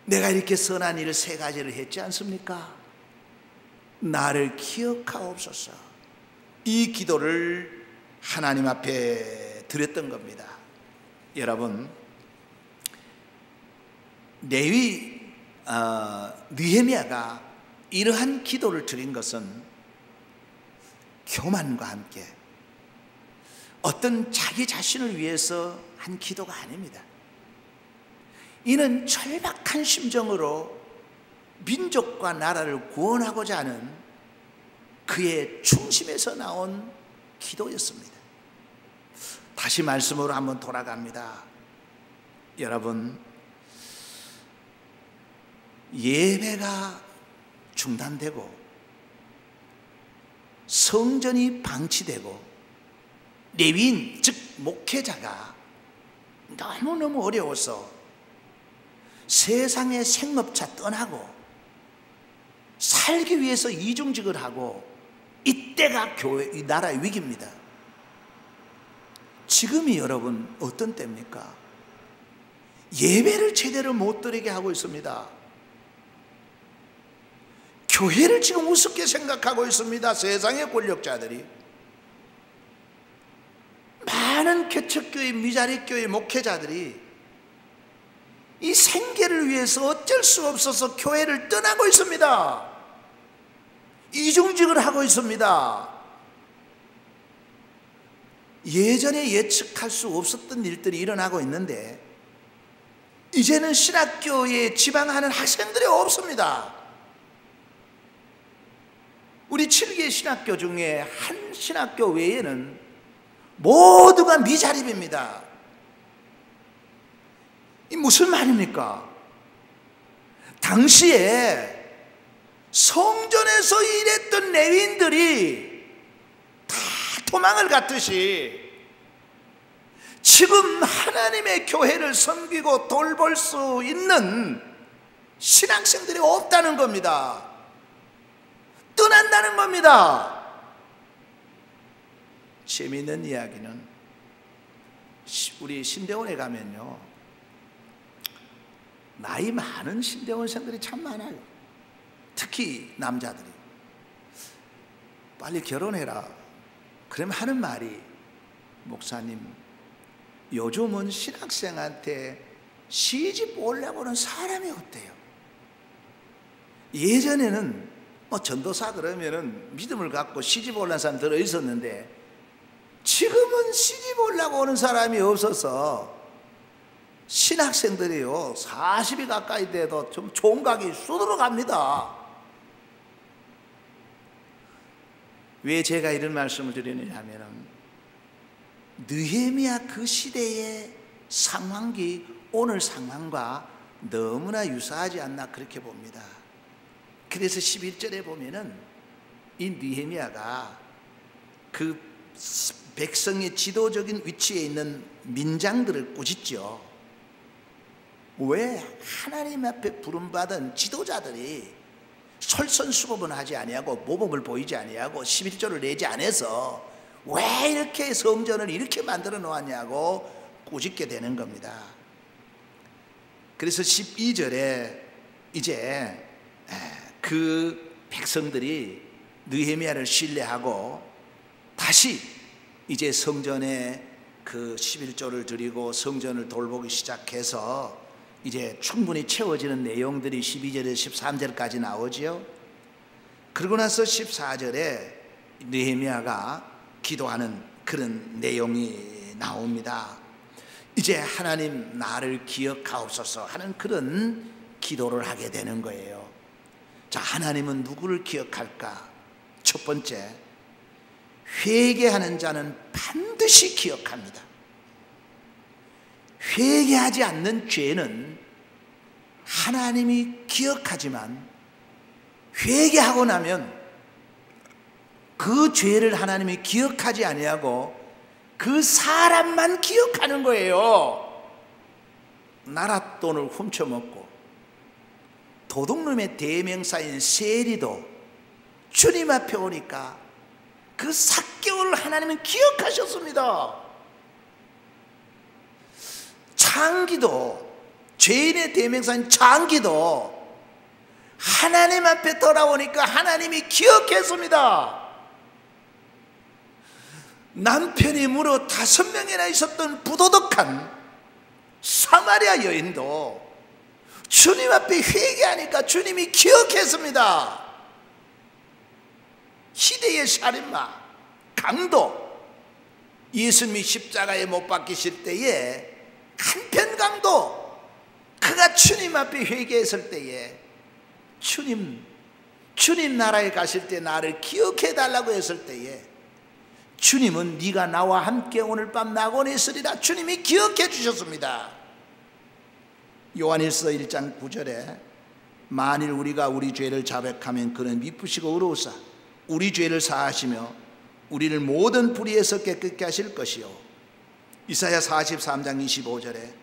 내가 이렇게 선한 일을 세 가지를 했지 않습니까? 나를 기억하옵소서. 이 기도를 하나님 앞에 드렸던 겁니다. 여러분, 느헤미야가 이러한 기도를 드린 것은 교만과 함께 어떤 자기 자신을 위해서 한 기도가 아닙니다. 이는 절박한 심정으로 민족과 나라를 구원하고자 하는 그의 중심에서 나온 기도였습니다. 다시 말씀으로 한번 돌아갑니다. 여러분, 예배가 중단되고 성전이 방치되고 레위인 즉 목회자가 너무너무 어려워서 세상의 생업차 떠나고 살기 위해서 이중직을 하고, 이때가 이 나라의 위기입니다. 지금이 여러분 어떤 때입니까? 예배를 제대로 못 드리게 하고 있습니다. 교회를 지금 우습게 생각하고 있습니다. 세상의 권력자들이. 많은 개척교회, 미자립교회 목회자들이 이 생계를 위해서 어쩔 수 없어서 교회를 떠나고 있습니다. 이중직을 하고 있습니다. 예전에 예측할 수 없었던 일들이 일어나고 있는데 이제는 신학교에 지방하는 학생들이 없습니다. 우리 7개 신학교 중에 한 신학교 외에는 모두가 미자립입니다. 이 무슨 말입니까? 당시에 성전에서 일했던 레위인들이 다 도망을 갔듯이 지금 하나님의 교회를 섬기고 돌볼 수 있는 신학생들이 없다는 겁니다. 떠난다는 겁니다. 재미있는 이야기는 우리 신대원에 가면요, 나이 많은 신대원생들이 참 많아요. 특히 남자들이. 빨리 결혼해라. 그러면 하는 말이, 목사님, 요즘은 신학생한테 시집 오려고는 사람이 없대요. 예전에는 전도사 그러면은 믿음을 갖고 시집 올라는 사람 들어 있었는데 지금은 시집 오려고 오는 사람이 없어서 신학생들이요 40이 가까이 돼도 좀 총각이 쏟으러 갑니다. 왜 제가 이런 말씀을 드리느냐 하면은 느헤미야 그 시대의 상황이 오늘 상황과 너무나 유사하지 않나 그렇게 봅니다. 그래서 11절에 보면은 이 느헤미야가 그 백성의 지도적인 위치에 있는 민장들을 꾸짖죠. 왜 하나님 앞에 부름받은 지도자들이 솔선수범을 하지 아니하고 모범을 보이지 아니하고 11조를 내지 않아서 왜 이렇게 성전을 이렇게 만들어 놓았냐고 꾸짖게 되는 겁니다. 그래서 12절에 이제 그 백성들이 느헤미야를 신뢰하고 다시 이제 성전에 그 11조를 드리고 성전을 돌보기 시작해서 이제 충분히 채워지는 내용들이 12절에서 13절까지 나오지요. 그러고 나서 14절에 느헤미야가 기도하는 그런 내용이 나옵니다. 이제 하나님 나를 기억하옵소서 하는 그런 기도를 하게 되는 거예요. 자, 하나님은 누구를 기억할까? 첫 번째, 회개하는 자는 반드시 기억합니다. 회개하지 않는 죄는 하나님이 기억하지만 회개하고 나면 그 죄를 하나님이 기억하지 아니하고 그 사람만 기억하는 거예요. 나라 돈을 훔쳐먹고 도둑놈의 대명사인 세리도 주님 앞에 오니까 그 삭개오를 하나님은 기억하셨습니다. 창기도, 죄인의 대명사인 창기도 하나님 앞에 돌아오니까 하나님이 기억했습니다. 남편이 무려 5명이나 있었던 부도덕한 사마리아 여인도 주님 앞에 회개하니까 주님이 기억했습니다. 희대의 살인마 강도, 예수님이 십자가에 못 박히실 때에 한편 강도, 그가 주님 앞에 회개했을 때에 주님 나라에 가실 때 나를 기억해 달라고 했을 때에 주님은 네가 나와 함께 오늘 밤 낙원에 있으리라 주님이 기억해 주셨습니다. 요한일서 1장 9절에 만일 우리가 우리 죄를 자백하면 그는 미쁘시고 의로우사 우리 죄를 사하시며 우리를 모든 불의에서 깨끗게 하실 것이요, 이사야 43장 25절에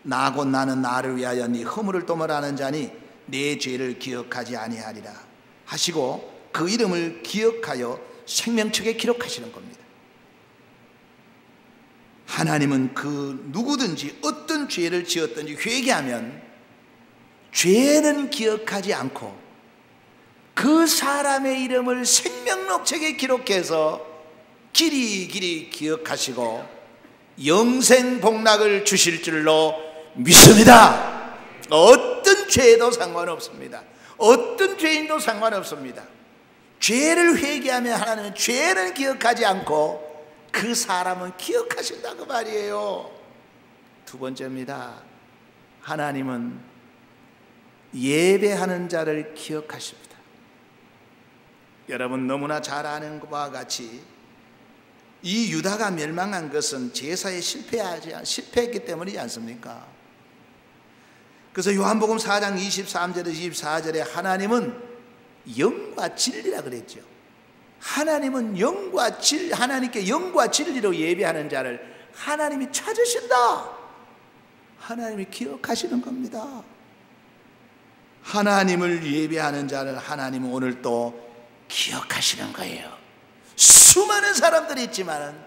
나 곧 나는 나를 위하여 네 허물을 도말하는 자니 내 죄를 기억하지 아니하리라 하시고 그 이름을 기억하여 생명책에 기록하시는 겁니다. 하나님은 그 누구든지 어떤 죄를 지었든지 회개하면 죄는 기억하지 않고 그 사람의 이름을 생명록책에 기록해서 길이 기억하시고 영생 복락을 주실 줄로 믿습니다. 어떤 죄도 상관없습니다. 어떤 죄인도 상관없습니다. 죄를 회개하면 하나님은 죄는 기억하지 않고 그 사람은 기억하신다 그 말이에요. 두 번째입니다. 하나님은 예배하는 자를 기억하십니다. 여러분 너무나 잘 아는 것과 같이 이 유다가 멸망한 것은 제사에 실패했기 때문이지 않습니까? 그래서 요한복음 4장 23절에서 24절에 하나님은 영과 진리라 그랬죠. 하나님은 하나님께 영과 진리로 예배하는 자를 하나님이 찾으신다. 하나님이 기억하시는 겁니다. 하나님을 예배하는 자를 하나님은 오늘 또 기억하시는 거예요. 수많은 사람들이 있지만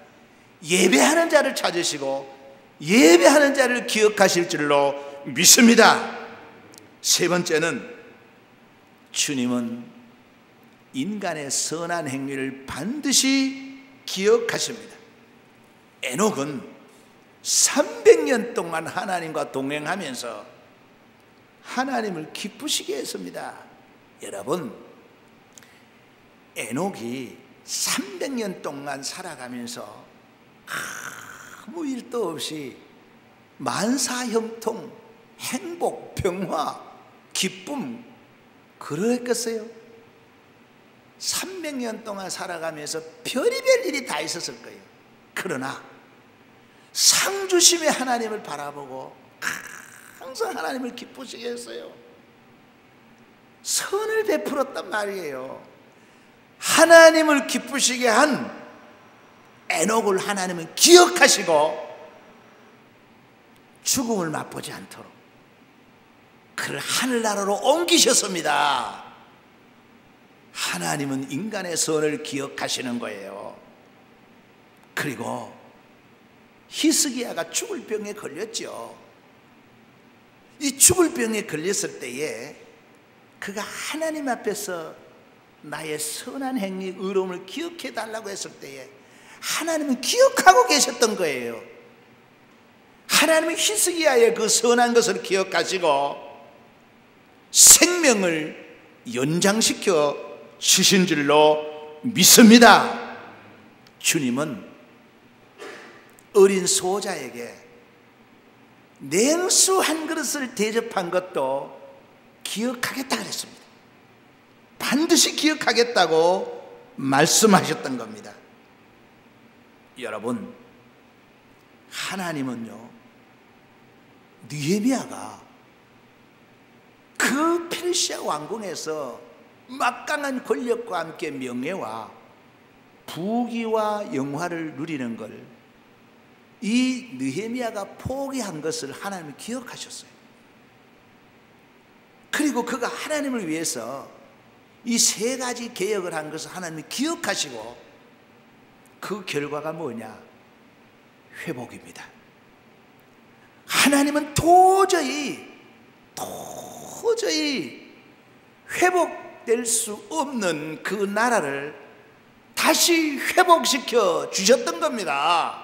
예배하는 자를 찾으시고 예배하는 자를 기억하실 줄로 믿습니다. 세 번째는 주님은 인간의 선한 행위를 반드시 기억하십니다. 에녹은 300년 동안 하나님과 동행하면서 하나님을 기쁘시게 했습니다. 여러분, 에녹이 300년 동안 살아가면서 아무 일도 없이 만사형통, 행복, 평화, 기쁨 그러했겠어요? 300년 동안 살아가면서 별의별 일이 다 있었을 거예요. 그러나 상주심의 하나님을 바라보고 항상 하나님을 기쁘시게 했어요. 선을 베풀었단 말이에요. 하나님을 기쁘시게 한 에녹을 하나님은 기억하시고 죽음을 맛보지 않도록 그를 하늘나라로 옮기셨습니다. 하나님은 인간의 선을 기억하시는 거예요. 그리고 히스기야가 죽을 병에 걸렸죠. 이 죽을 병에 걸렸을 때에 그가 하나님 앞에서 나의 선한 행위, 의로움을 기억해 달라고 했을 때에 하나님은 기억하고 계셨던 거예요. 하나님은 히스기야의 그 선한 것을 기억하시고 생명을 연장시켜 주신 줄로 믿습니다. 주님은 어린 소자에게 냉수 한 그릇을 대접한 것도 기억하겠다 그랬습니다. 반드시 기억하겠다고 말씀하셨던 겁니다. 여러분, 하나님은요, 느헤미야가 그 페르시아 왕궁에서 막강한 권력과 함께 명예와 부귀와 영화를 누리는 걸 이 느헤미야가 포기한 것을 하나님이 기억하셨어요. 그리고 그가 하나님을 위해서 이 세 가지 개혁을 한 것을 하나님이 기억하시고 그 결과가 뭐냐? 회복입니다. 하나님은 도저히 회복될 수 없는 그 나라를 다시 회복시켜 주셨던 겁니다.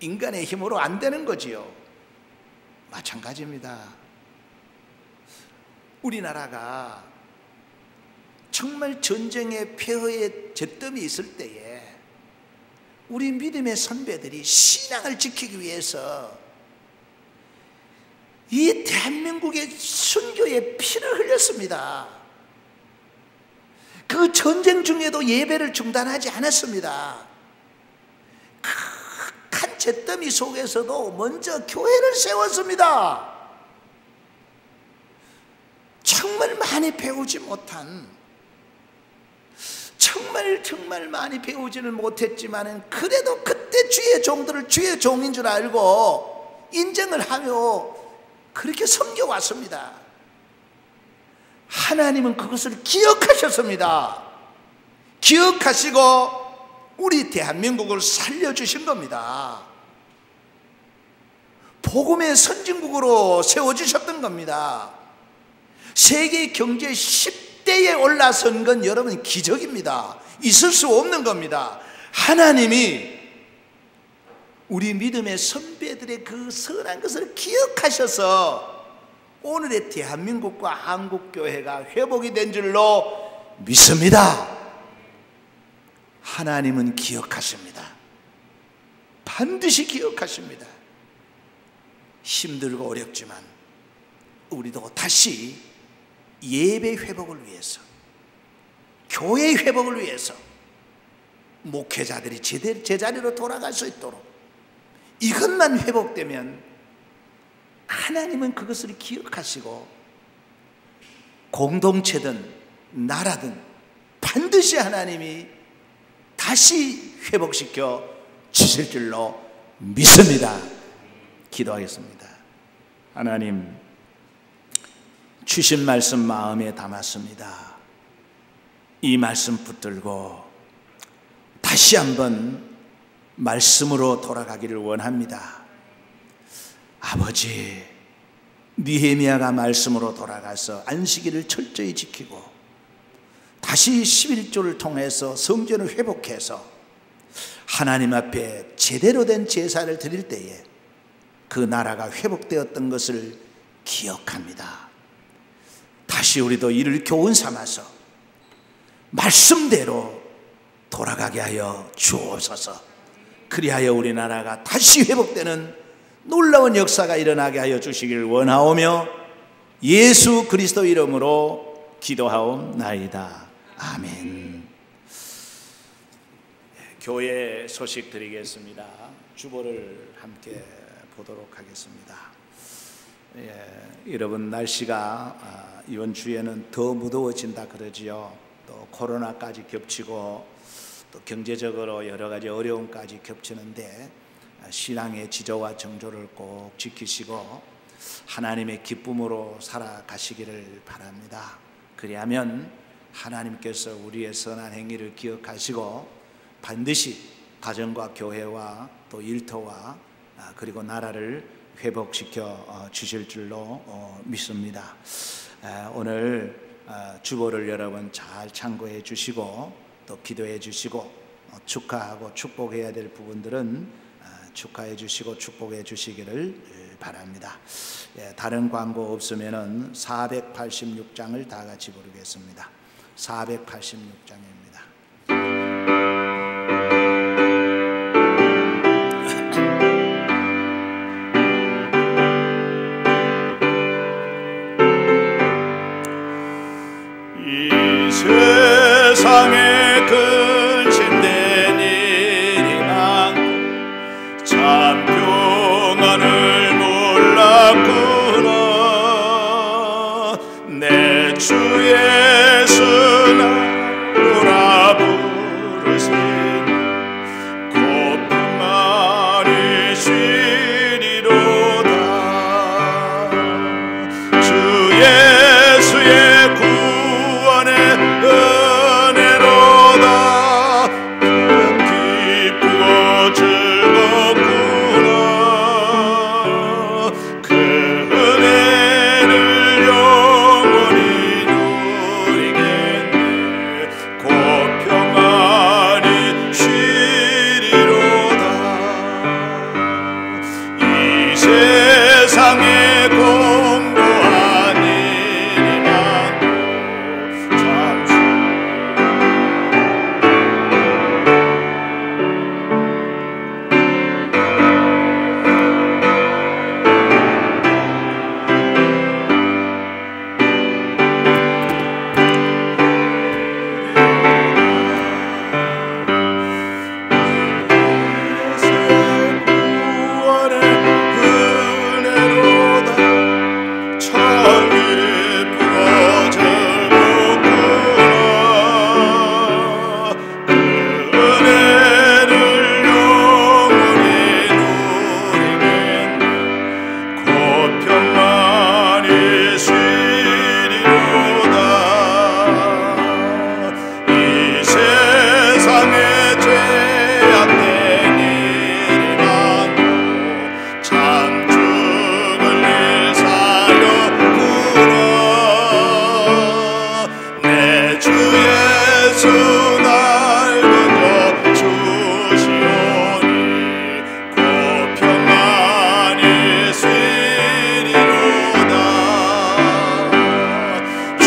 인간의 힘으로 안 되는 거지요. 마찬가지입니다. 우리나라가 정말 전쟁의 폐허의 잿더미 있을 때에 우리 믿음의 선배들이 신앙을 지키기 위해서 이 대한민국의 순교의 피를 흘렸습니다. 그 전쟁 중에도 예배를 중단하지 않았습니다. 극한 잿더미 속에서도 먼저 교회를 세웠습니다. 정말 많이 배우지 못한, 정말 많이 배우지는 못했지만 그래도 그때 주의 종들을 주의 종인 줄 알고 인정을 하며 그렇게 섬겨왔습니다. 하나님은 그것을 기억하셨습니다. 기억하시고 우리 대한민국을 살려주신 겁니다. 복음의 선진국으로 세워주셨던 겁니다. 세계 경제 10대에 올라선 건 여러분 기적입니다. 있을 수 없는 겁니다. 하나님이 우리 믿음의 선배들의 그 선한 것을 기억하셔서 오늘의 대한민국과 한국교회가 회복이 된 줄로 믿습니다. 하나님은 기억하십니다. 반드시 기억하십니다. 힘들고 어렵지만 우리도 다시 예배 회복을 위해서, 교회 회복을 위해서 목회자들이 제자리로 돌아갈 수 있도록 이것만 회복되면 하나님은 그것을 기억하시고 공동체든 나라든 반드시 하나님이 다시 회복시켜 주실 줄로 믿습니다. 기도하겠습니다. 하나님, 주신 말씀 마음에 담았습니다. 이 말씀 붙들고 다시 한번 말씀으로 돌아가기를 원합니다. 아버지, 느헤미야가 말씀으로 돌아가서 안식일을 철저히 지키고 다시 11조를 통해서 성전을 회복해서 하나님 앞에 제대로 된 제사를 드릴 때에 그 나라가 회복되었던 것을 기억합니다. 다시 우리도 이를 교훈 삼아서 말씀대로 돌아가게 하여 주옵소서. 그리하여 우리나라가 다시 회복되는 놀라운 역사가 일어나게 하여 주시기를 원하오며 예수 그리스도 이름으로 기도하옵나이다. 아멘. 교회 소식 드리겠습니다. 주보를 함께 보도록 하겠습니다. 여러분, 날씨가 이번 주에는 더 무더워진다 그러지요. 또 코로나까지 겹치고 또 경제적으로 여러 가지 어려움까지 겹치는데 신앙의 지조와 정조를 꼭 지키시고 하나님의 기쁨으로 살아가시기를 바랍니다. 그리하면 하나님께서 우리의 선한 행위를 기억하시고 반드시 가정과 교회와 또 일터와 그리고 나라를 회복시켜 주실 줄로 믿습니다. 오늘 주보를 여러분 잘 참고해 주시고 또 기도해 주시고 축하하고 축복해야 될 부분들은 축하해 주시고 축복해 주시기를 바랍니다. 다른 광고 없으면은 486장을 다 같이 부르겠습니다. 486장입니다. 세상에 근심된 일이 많고 내 주 예수 나노라 부르시니 고편만이 쉬리로다. 주 예수의 구원의 은혜로다. 기쁘고 즐겁구나. 그 은혜를 영원히 누리겠네. 곧 평안히 쉬리로다. 이 세상에 공고한 일이 많고 잠시 구원의 은혜로다. 참 기쁘고 즐겁구나. 그 은혜를 영원히 누리겠네. 곧 평안히 쉬리로다. 이 세상에 죄악된 일이 많고 참 죽을 일 사였구나. 내 주 예수 날 건져 주시오니 곧 평안히 쉬리로다. 주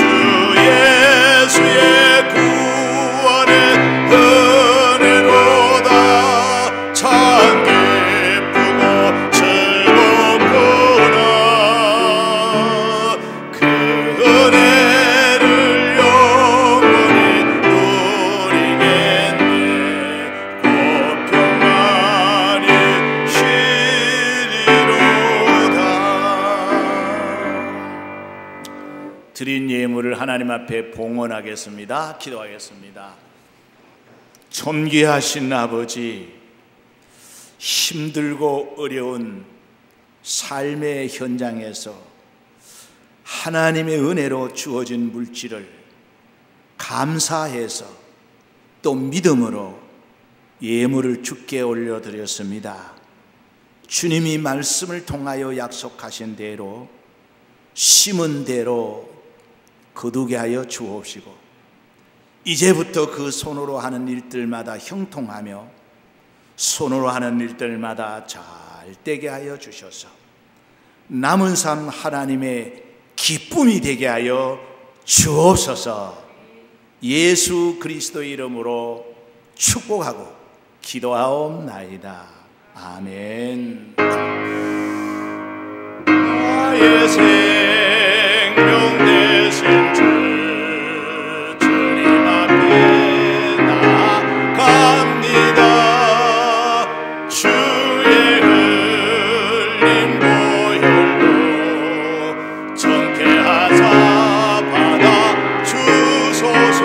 예수의 구원의 은혜로다. 참 기쁘고 즐겁구나. 그 은혜를 영원히 누리겠네. 곧 평안히 쉬리로다. 드린 예물을 하나님 앞에 봉헌하겠습니다. 기도하겠습니다. 존귀하신 아버지, 힘들고 어려운 삶의 현장에서 하나님의 은혜로 주어진 물질을 감사해서 또 믿음으로 예물을 주께 올려드렸습니다. 주님이 말씀을 통하여 약속하신 대로 심은 대로 거두게 하여 주옵시고 이제부터 그 손으로 하는 일들마다 형통하며 손으로 하는 일들마다 잘 되게 하여 주셔서 남은 삶 하나님의 기쁨이 되게 하여 주옵소서. 예수 그리스도의 이름으로 축복하고 기도하옵나이다. 아멘. 나의 생명 되신 주 주님 앞에 나갑니다. 주의 흘린 보혈로 정케하사 받아 주소서.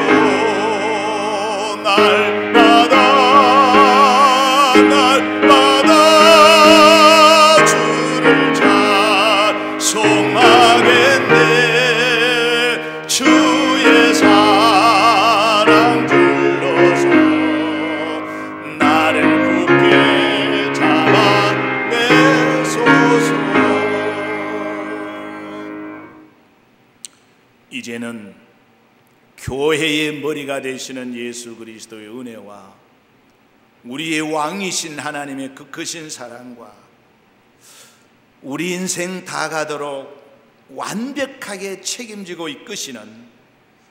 날마다 주를 찬송하겠네. 주의 사랑 불러서 나를 굳게 잡아내소서. 이제는 교회의 머리가 되시는 예수 그리스도의 은혜와 우리의 왕이신 하나님의 그 크신 사랑과 우리 인생 다 가도록 완벽하게 책임지고 이끄시는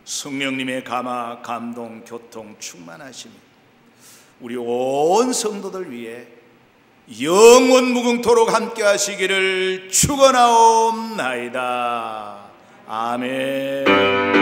성령님의 감화, 감동, 교통, 충만하심이 우리 온 성도들 위해 영원 무궁토록 함께 하시기를 축원하옵나이다. 아멘.